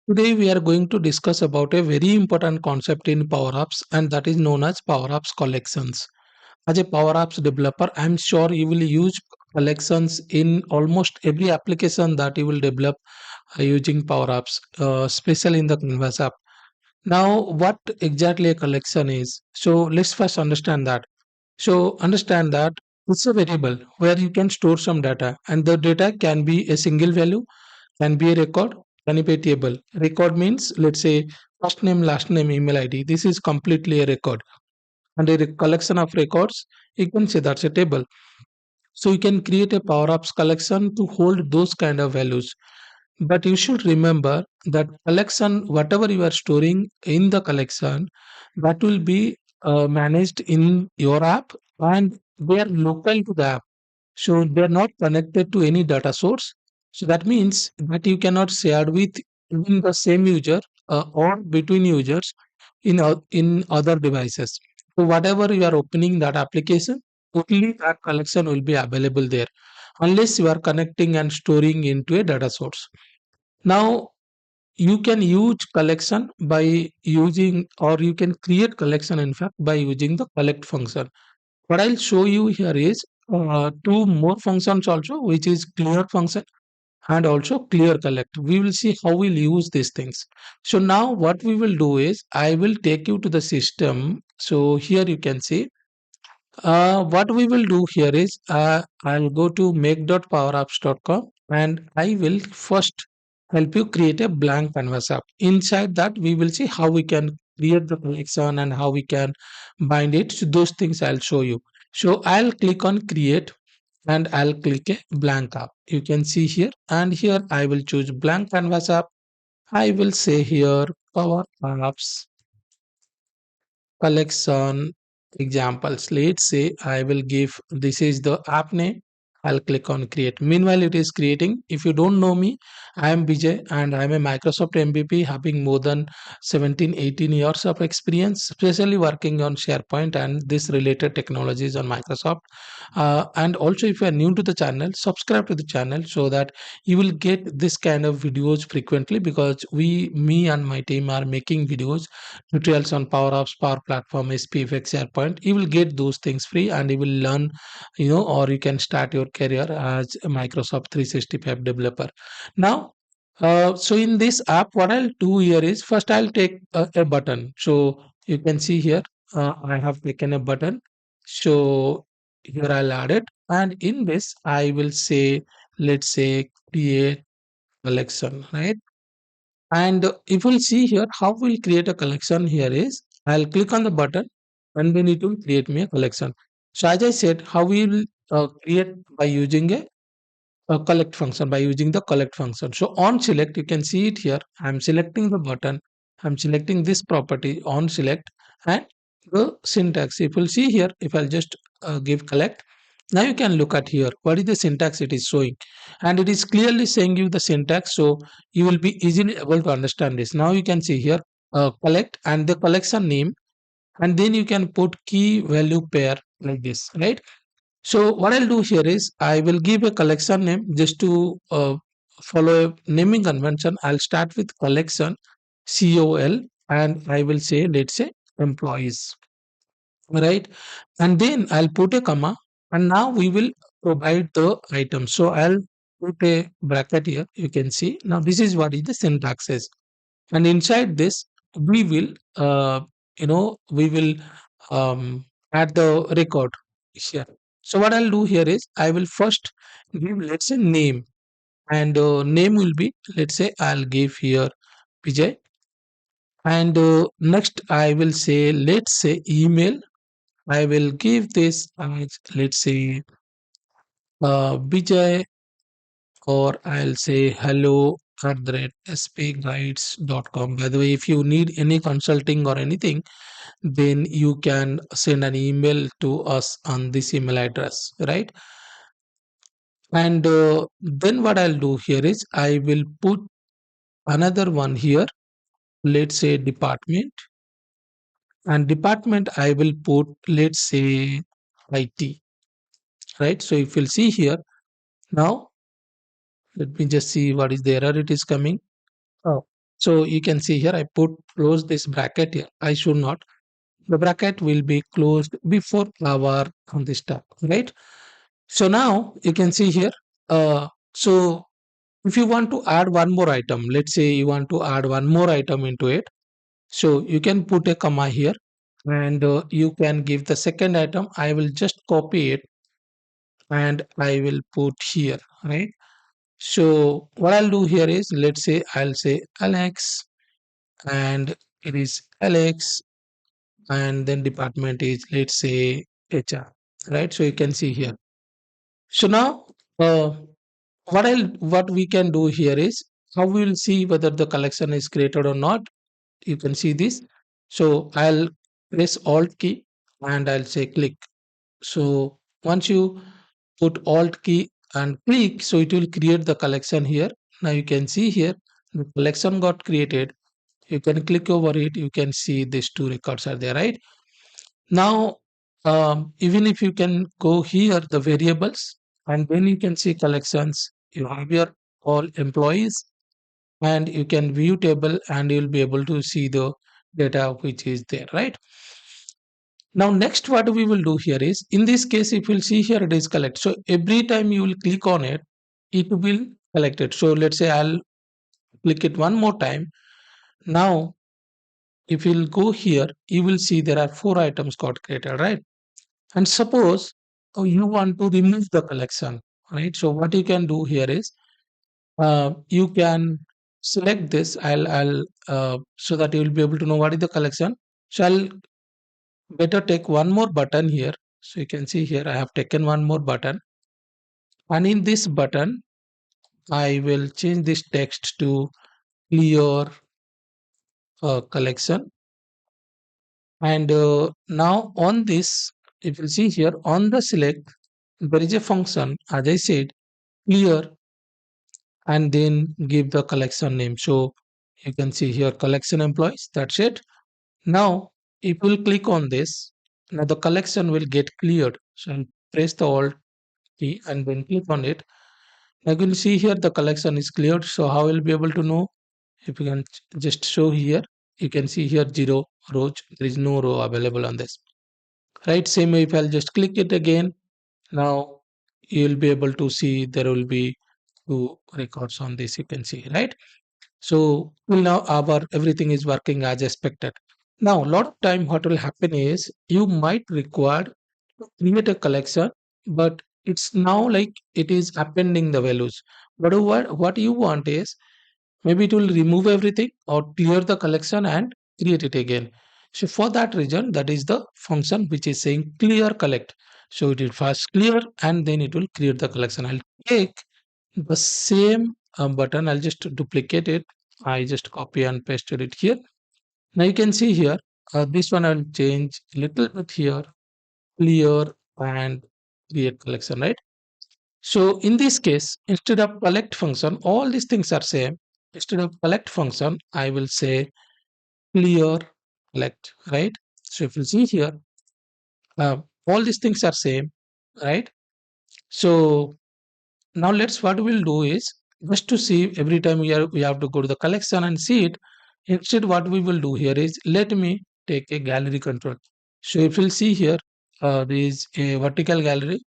Today we are going to discuss about a very important concept in Power Apps, and that is known as Power Apps collections. As a Power Apps developer, I'm sure you will use collections in almost every application that you will develop using Power Apps, especially in the Canvas app. Now, what exactly a collection is? So let's first understand that. So understand that it's a variable where you can store some data, and the data can be a single value, can be a record, can be a table. Record means, let's say, first name, last name, email ID. This is completely a record. And a collection of records, you can say that's a table. So you can create a Power Apps collection to hold those kind of values. But you should remember that collection, whatever you are storing in the collection, that will be managed in your app, and they are local to the app. So they're not connected to any data source. So that means that you cannot share with even the same user or between users in other devices. So whatever you are opening that application, only that collection will be available there, unless you are connecting and storing into a data source. Now you can use collection by using, or you can create collection in fact by using the collect function. What I'll show you here is two more functions also, which is clear function and also clear collect. We will see how we'll use these things. So now what we will do is I will take you to the system. So here you can see what we will do here is I'll go to make.powerapps.com, and I will first help you create a blank canvas app. Inside that, we will see how we can create the collection and how we can bind it. So those things I'll show you. So I'll click on create, and I'll click a blank app. You can see here, and here I will choose blank canvas app. I will say here Power Apps collection examples. Let's say I will give, this is the app name. I'll click on create. Meanwhile, it is creating. If you don't know me, I am Bijay, and I am a Microsoft MVP having more than 17, 18 years of experience, especially working on SharePoint and this related technologies on Microsoft. And also, if you are new to the channel, subscribe to the channel so that you will get this kind of videos frequently, because me and my team are making videos, tutorials on Power Apps, Power Platform, SPFX, SharePoint. You will get those things free, and you will learn, or you can start your career as a Microsoft 365 developer. Now, so in this app, what I'll do here is first I'll take a button. So you can see here, I have taken a button. So here I'll add it, and in this I will say, let's say, create collection, right? And if we'll see here, how we'll create a collection here is, I'll click on the button, and then it will create me a collection. So as I said, how we will create by using a collect function, by using the collect function. So on select, you can see it here. I'm selecting the button. I'm selecting this property on select, and the syntax. If you'll see here, if I'll just give collect, now you can look at here. What is the syntax it is showing? And it is clearly saying you the syntax. So you will be easily able to understand this. Now you can see here, collect and the collection name, and then you can put key value pair like this, right? So what I'll do here is I will give a collection name just to follow a naming convention. I'll start with collection, COL, and I will say, let's say, employees, right? And then I'll put a comma, and now we will provide the item. So I'll put a bracket here. You can see now this is what is the syntax is, and inside this we will, we will um, add the record here. So what I'll do here is I will first give, let's say, name, and name will be, let's say, I'll give here Bijay, and next I will say, let's say, email. I will give this as, let's say, Bijay, or I'll say hello at spguides.com. By the way, if you need any consulting or anything, then you can send an email to us on this email address, right? And then what I'll do here is I will put another one here, let's say department, and department I will put, let's say, IT, right? So if you'll see here, now let me just see what is the error it is coming. Oh. So you can see here I put close this bracket here. I should not. The bracket will be closed before our on this tab, right? So now you can see here. So if you want to add one more item, let's say you want to add one more item into it. So you can put a comma here and you can give the second item. I will just copy it and I will put here, right? So what I'll do here is, let's say I'll say Alex and it is Alex and then department is, let's say, HR, right? So you can see here. So now what we can do here is how we will see whether the collection is created or not. You can see this. So I'll press Alt key and I'll say click. So once you put Alt key and click, so it will create the collection here. Now you can see here the collection got created. You can click over it. You can see these two records are there, right? Now, even if you can go here, the variables, and then you can see collections. You have your all employees, and you can view table, and you'll be able to see the data which is there, right? Now, next, what we will do here is, in this case, if you'll see here, it is collect. So every time you will click on it, it will collect it. So let's say I'll click it one more time. Now, if you'll go here, you will see there are four items got created, right? And suppose you want to remove the collection, right? So what you can do here is you can select this. I'll so that you will be able to know what is the collection. So I'll better take one more button here. So you can see here I have taken one more button, and in this button I will change this text to clear collection. And now on this, if you see here on the select, there is a function as I said clear and then give the collection name. So you can see here collection employees. That's it. Now, if you will click on this, now the collection will get cleared. So I'll press the Alt key and then click on it. Now you can see here the collection is cleared. So how will be able to know? If you can just show here, you can see here zero rows. There is no row available on this. Right. Same way if I'll just click it again. Now you'll be able to see there will be two records on this. You can see, right? So till now our everything is working as expected. Now a lot of time what will happen is you might require to create a collection, but it's now like it is appending the values. But what you want is maybe it will remove everything or clear the collection and create it again. So for that reason, that is the function which is saying clear collect. So it will first clear and then it will create the collection. I'll take the same button. I'll just duplicate it. I just copy and pasted it here. Now you can see here, this one I'll change a little bit here, clear and create collection, right? So in this case, instead of collect function, all these things are same. Instead of collect function, I will say clear collect, right? So if you see here, uh, all these things are same, right? So now let's what we'll do is just to see every time we have to go to the collection and see it. Instead, what we will do here is let me take a gallery control. So if you'll see here, there is a vertical gallery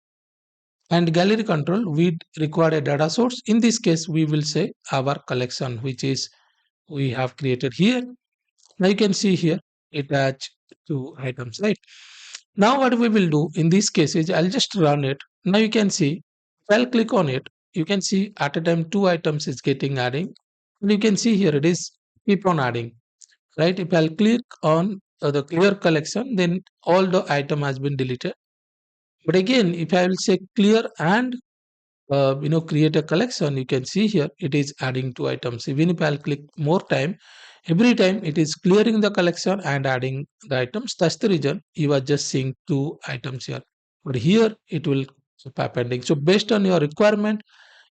and gallery control. We require a data source. In this case, we will say our collection, which is we have created here. Now you can see here it has two items, right? Now what we will do in this case is I'll just run it. Now you can see if I'll click on it, you can see at a time two items is getting adding. And you can see here it is keep on adding, right? If I'll click on the clear collection, then all the item has been deleted. But again, if I will say clear and create a collection, you can see here it is adding two items. Even if I'll click more time, every time it is clearing the collection and adding the items. That's the reason you are just seeing two items here. But here it will keep appending. So based on your requirement,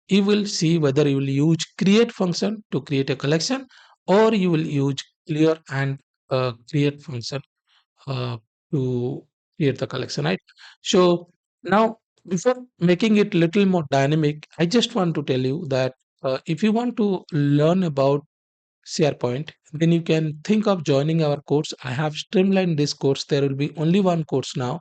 you will see whether you will use create function to create a collection or you will use clear and create function uh, to create the collection, right? So now before making it little more dynamic, I just want to tell you that if you want to learn about SharePoint, then you can think of joining our course. I have streamlined this course. There will be only one course now,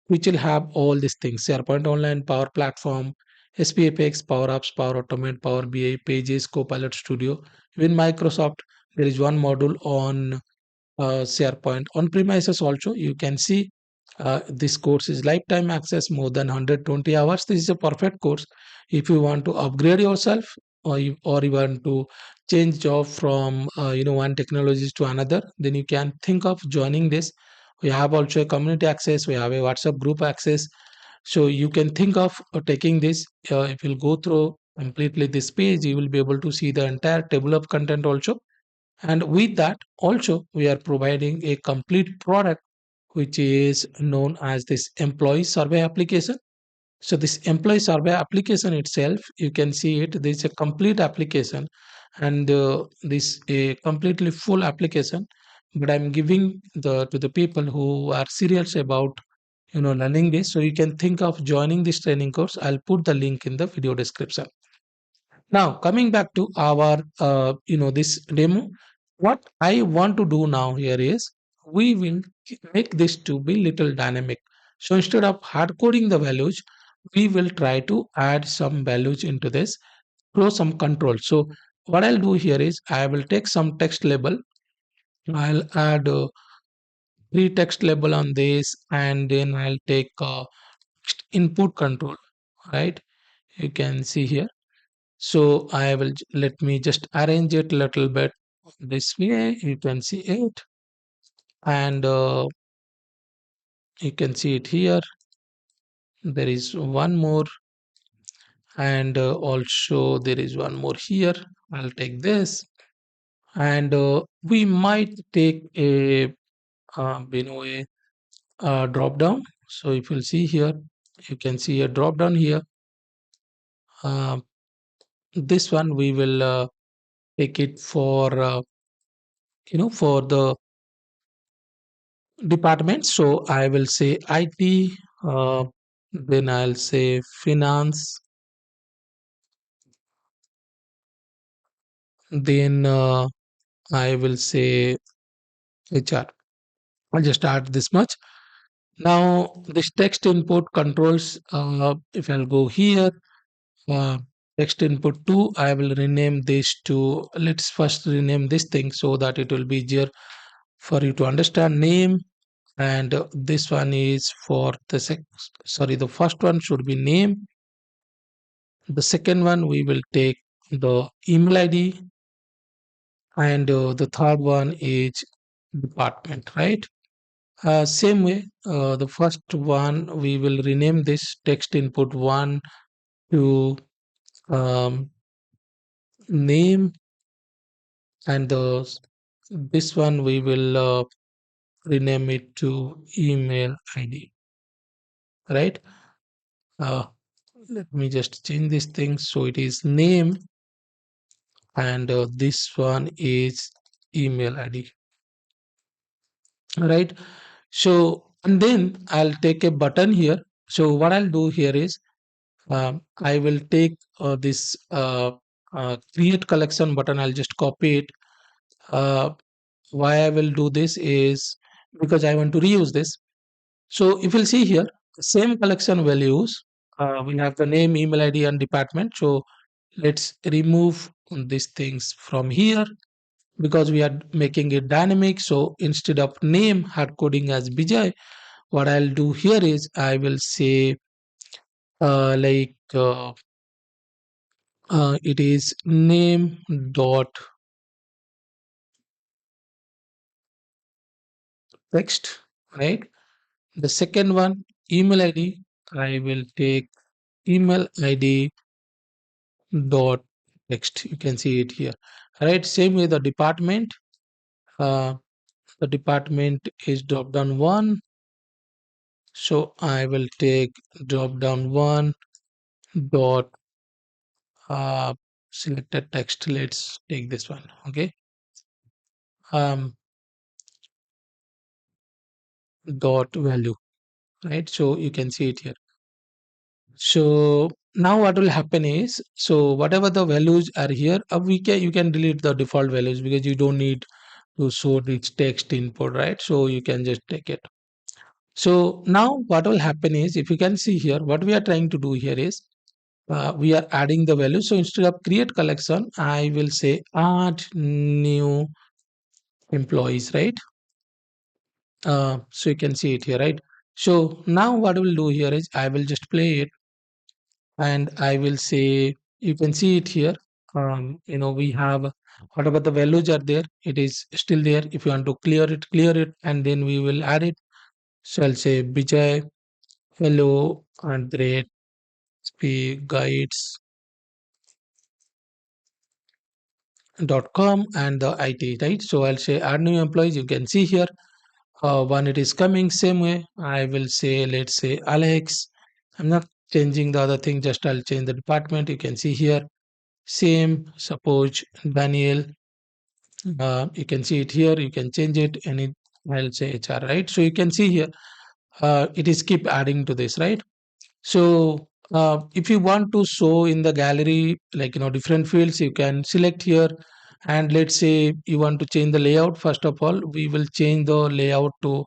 which will have all these things: SharePoint Online, Power Platform, SPFX, Power Apps, Power Automate, Power BI, Pages, Copilot Studio. Even Microsoft, there is one module on SharePoint on premises also. You can see this course is lifetime access, more than 120 hours. This is a perfect course if you want to upgrade yourself, or you want to change job from one technologies to another. Then you can think of joining this. We have also a community access. We have a WhatsApp group access. So you can think of taking this. If you'll go through completely this page, you will be able to see the entire table of content also. And with that, also, we are providing a complete product which is known as this employee survey application. So, this employee survey application itself, you can see it, this is a complete application, and this a completely full application. But I'm giving the to the people who are serious about learning this. So you can think of joining this training course. I'll put the link in the video description. Now, coming back to our, this demo, what I want to do now here is we will make this to be little dynamic. So instead of hard coding the values, we will try to add some values into this through some control. So what I'll do here is I will take some text label. I'll add three text label on this, and then I'll take input control, right? You can see here. So I will let me just arrange it a little bit this way. You can see it, and you can see it here. There is one more, and also there is one more here. I'll take this, and we might take a drop down. So if you'll see here, you can see a drop down here. Uh, this one we will take it for for the department. So I will say IT, then I'll say finance, then I will say HR. I'll just add this much. Now, this text input controls, if I'll go here, uh, text input 2, I will rename this to, let's first rename this thing so that it will be easier for you to understand. Name, and this one is for the sorry, the first one should be name. The second one we will take the email ID, and the third one is department, right? Same way, the first one we will rename this text input 1 to um, name, and this one we will rename it to email ID, right? Uh, Let me just change this thing so it is name, and this one is email ID, right? So, and then I'll take a button here. So what I'll do here is I will take this create collection button. I'll just copy it. uh, why I will do this is because I want to reuse this. So if you'll see here, same collection values, we have the name, email ID, and department. So let's remove these things from here because we are making it dynamic. So instead of name hard coding as Bijay, what I'll do here is I will say it is name dot text, right? The second one, email ID, I will take email ID dot text. You can see it here, right? Same with the department. Uh, the department is drop down one, so I will take drop down one dot selected text. Let's take this one, okay? Um, dot value, right? So you can see it here. So now what will happen is, so whatever the values are here, you can delete the default values because you don't need to show this text input, right? So you can just take it. So now what will happen is, if you can see here, what we are trying to do here is, we are adding the value. So instead of create collection, I will say add new employees, right? So you can see it here, right? So now what we'll do here is, I will just play it and I will say, you can see it here. We have whatever the values are there, it is still there. If you want to clear it, and then we will add it. So I'll say Bijay, hello, and rate spguides.com and the IT, right? So I'll say add new employees. You can see here, when it is coming same way, I will say, let's say Alex. I'm not changing the other thing, just I'll change the department. You can see here, same, suppose Daniel. You can see it here, you can change it, and I'll say HR, right? So you can see here, it is keep adding to this, right? So if you want to show in the gallery, like, different fields, you can select here. And let's say you want to change the layout. First of all, we will change the layout to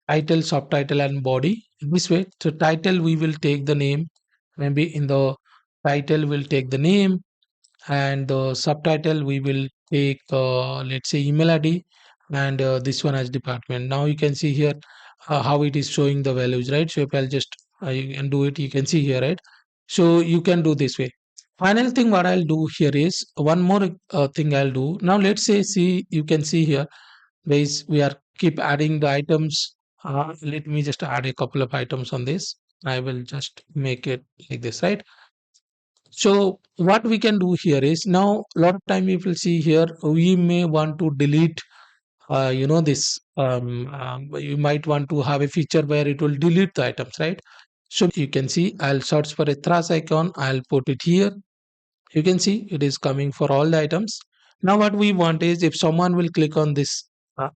title, subtitle, and body this way. So title, we will take the name. Maybe in the title, we'll take the name, and the subtitle we will take, let's say email ID, and this one as department. Now you can see here, how it is showing the values, right? So if I'll just, you can do it, you can see here, right? So you can do this way. Final thing what I'll do here is one more thing I'll do. Now let's say, see, you can see here, guys, we are keep adding the items. Let me just add a couple of items on this. I will just make it like this, right? So what we can do here is, now a lot of time you will see here, we may want to delete, this, you might want to have a feature where it will delete the items, right? So you can see, I'll search for a trash icon, I'll put it here. You can see it is coming for all the items. Now what we want is, if someone will click on this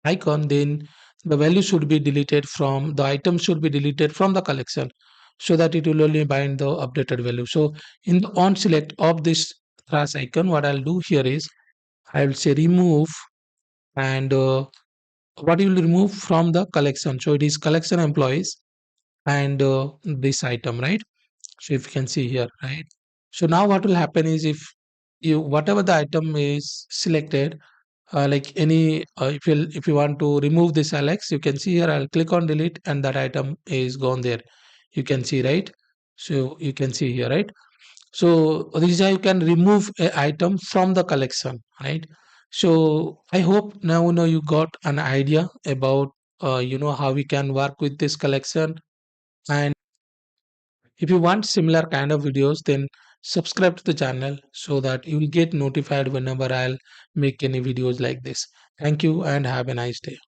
icon, then the value should be deleted from the item, should be deleted from the collection, so that it will only bind the updated value. So in the on select of this trash icon, what I'll do here is, I will say remove, and what you will remove from the collection. So it is collection employees, and this item, right? So if you can see here, right? So now what will happen is, if you, whatever the item is selected, like any, if you want to remove this Alex, you can see here, I'll click on delete, and that item is gone there. You can see, right? So you can see here, right? So this is how you can remove a item from the collection, right? So I hope now you got an idea about, how we can work with this collection. And if you want similar kind of videos, then subscribe to the channel so that you will get notified whenever I'll make any videos like this. Thank you and have a nice day.